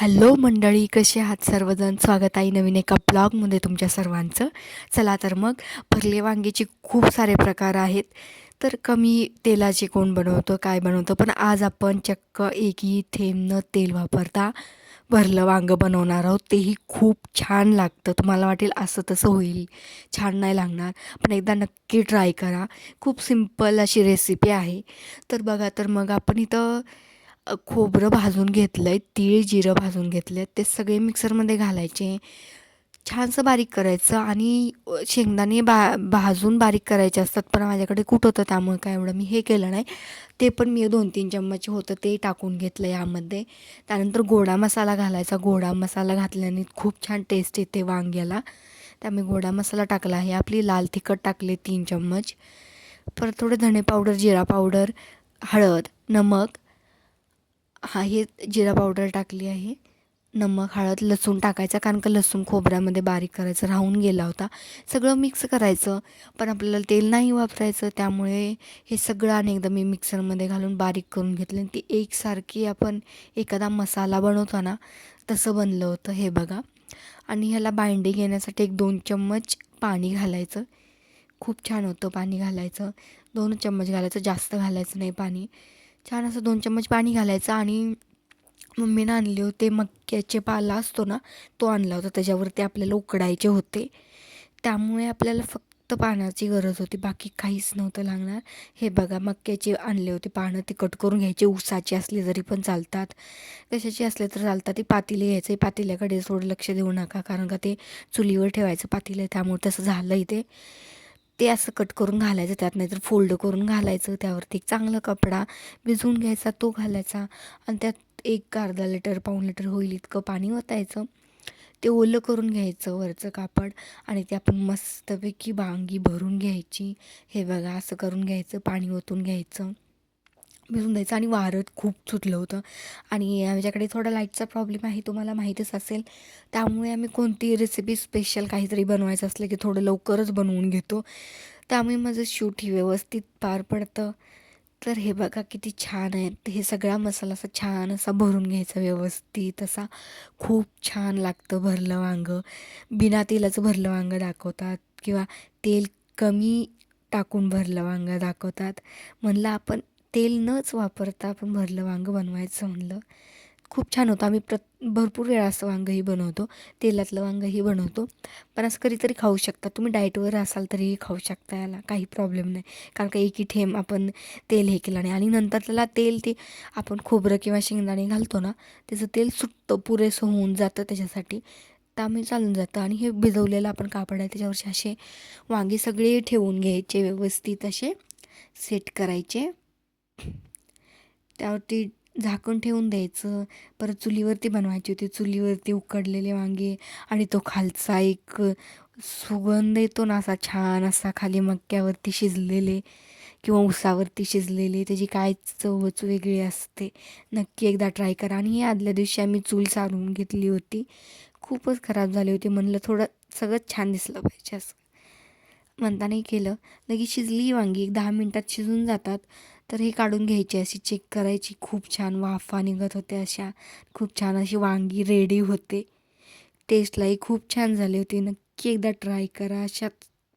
Hello मंडळी, कसे आहात सर्वजण? स्वागत आहे नवीन एका ब्लॉगमध्ये तुमच्या सर्वांचं. चला तर मग, भरले वांग्याचे खूप सारे प्रकार आहेत. तर कमी तेलाचे कोण बनवतं, काय बनवतं, पण आज आपण चक्क एकही थेंब न तेल वापरता भरलं वांगं बनवणार आहोत. तेही खूप छान लागतं. तुम्हाला वाटेल असं तसं होईल, छान नाही लागणार, पण एकदा नक्की ट्राय करा. खूप सिंपल अशी रेसिपी आहे. तर बघा, तर मग आपण इथं खोबरं भाजून घेतलं आहे, तीळ जिरं भाजून घेतले आहेत, ते सगळे मिक्सरमध्ये घालायचे, छानसं बारीक करायचं. आणि शेंगदाणे भाजून बारीक करायचे असतात, पण माझ्याकडे कुठं होतं, त्यामुळे काय एवढं मी हे केलं नाही. ते पण मी 2-3 चम्मच होतं ते टाकून घेतलं यामध्ये. त्यानंतर गोडा मसाला घालायचा. गोडा मसाला घातल्याने खूप छान टेस्ट येते वांग्याला, त्यामुळे गोडा मसाला टाकला आहे. आपली लाल तिखट टाकले 3 चम्मच, परत थोडे धणे पावडर, जिरा पावडर, हळद, नमक. हे जिरा पावडर टाकली आहे, नमक, हळद, लसूण टाकायचा, कारण का लसूण खोबऱ्यामध्ये बारीक करायचं राहून गेला होता. सगळं मिक्स करायचं, पण आपल्याला तेल नाही वापरायचं, त्यामुळे हे सगळं आणि एकदा मी मिक्सरमध्ये घालून बारीक करून घेतलं. ती एकसारखी आपण एखादा मसाला बनवतो ना, तसं बनलं होतं हे बघा. आणि ह्याला बाइंडिंग येण्यासाठी 1-2 चम्मच पाणी घालायचं. खूप छान होतं पाणी घालायचं. 2 चम्मच घालायचं, जास्त घालायचं नाही पाणी. छान असं 2 चम्मच पाणी घालायचं. आणि मम्मीनं आणले होते मक्याचे पाला असतो ना, तो आणला होता. त्याच्यावरती आपल्याला उकडायचे होते, त्यामुळे आपल्याला फक्त पाण्याची गरज होती, बाकी काहीच नव्हतं लागणार. हे बघा, मक्याचे आणले होते पानं, ते कट करून घ्यायचे. ऊसाचे असले तरी पण चालतात, कशाचे असले तर चालतात. ते पातेले घ्यायचे, पातेल्याकडे थोडं लक्ष देऊ नका, कारण का ते चुलीवर ठेवायचं पातेलं, त्यामुळे तसं झालं इथे. ते असं कट करून घालायचं त्यात, नाहीतर फोल्ड करून घालायचं. त्यावरती एक चांगला कपडा भिजवून घ्यायचा, तो घालायचा. आणि त्यात एक अर्धा लिटर, पाऊण लिटर होईल इतकं पाणी ओतायचं. ते ओलं करून घ्यायचं वरचं कापड, आणि ते आपण मस्तपैकी वांगी भरून घ्यायची. हे बघा, असं करून घ्यायचं, पाणी ओतून घ्यायचं, भिजून द्यायचं. आणि वारं खूप सुटलं होतं, आणि आमच्याकडे थोडा लाईटचा प्रॉब्लेम आहे, तुम्हाला माहीतच असेल. त्यामुळे आम्ही कोणतीही रेसिपी स्पेशल काहीतरी बनवायचं असलं की थोडं लवकरच बनवून घेतो, त्यामुळे माझं शूट ही व्यवस्थित पार पडतं. तर हे बघा किती छान आहे. हे सगळा मसाला असा छान असा भरून घ्यायचा व्यवस्थित असा. खूप छान लागतं भरलं वांगं. बिना तेलाचं भरलं वांगं दाखवतात, किंवा तेल कमी टाकून भरलं वांगं दाखवतात. म्हणलं आपण तेल नच वापरता आपण भरलं वांगं बनवायचं म्हणलं. खूप छान होतं. आम्ही भरपूर वेळा असं वांगंही बनवतो, तेलातलं वांगंही बनवतो. पण असं कधीतरी खाऊ शकता तुम्ही, डाएटवर असाल तरीही खाऊ शकता, याला काही प्रॉब्लेम नाही. कारण का एकही थेंब आपण तेल हे केलं नाही, आणि नंतर त्याला तेल ते आपण खोबरं किंवा शेंगदाणे घालतो ना, त्याचं तेल सुटतं, पुरेसं होऊन जातं त्याच्यासाठी, त्यामुळे चालून जातं. आणि हे भिजवलेलं आपण कापड आहे त्याच्यावरचे असे वांगे सगळे ठेवून घ्यायचे, व्यवस्थित असे सेट करायचे. त्यावरती झाकण ठेवून द्यायचं. परत चुलीवरती बनवायची होती, चुलीवरती उकडलेले वांगे, आणि तो खालचा एक सुगंध येतो ना असा छान असा, खाली मक्यावरती शिजलेले किंवा उसावरती शिजलेले, त्याची काय चवच वेगळी असते. नक्की एकदा ट्राय करा. आणि ही आदल्या दिवशी आम्ही चूल सारून घेतली होती, खूपच खराब झाली होती. म्हणलं थोडं सगळंच छान दिसलं पाहिजे असं म्हणतानाही केलं. लगेच शिजली वांगी, 10 मिनटात शिजून जातात. तर हे काढून घ्यायची, अशी चेक करायची, खूप छान वाफा निघत होते अशा. खूप छान अशी वांगी रेडी होते. टेस्टलाही खूप छान झाली होती. नक्की एकदा ट्राय करा अशाच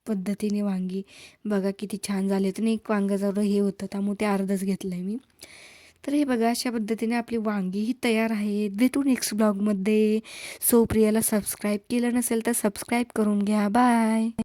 पद्धतीने वांगी. बघा किती छान झाले होते. आणि एक वांगं हे होतं, त्यामुळे ते अर्धच घेतलं आहे मी. तर हे बघा, अशा पद्धतीने आपली वांगीही तयार आहेत. भेटू नेक्स्ट ब्लॉगमध्ये. सो प्रियाला सबस्क्राईब केलं नसेल तर सबस्क्राईब करून घ्या. बाय.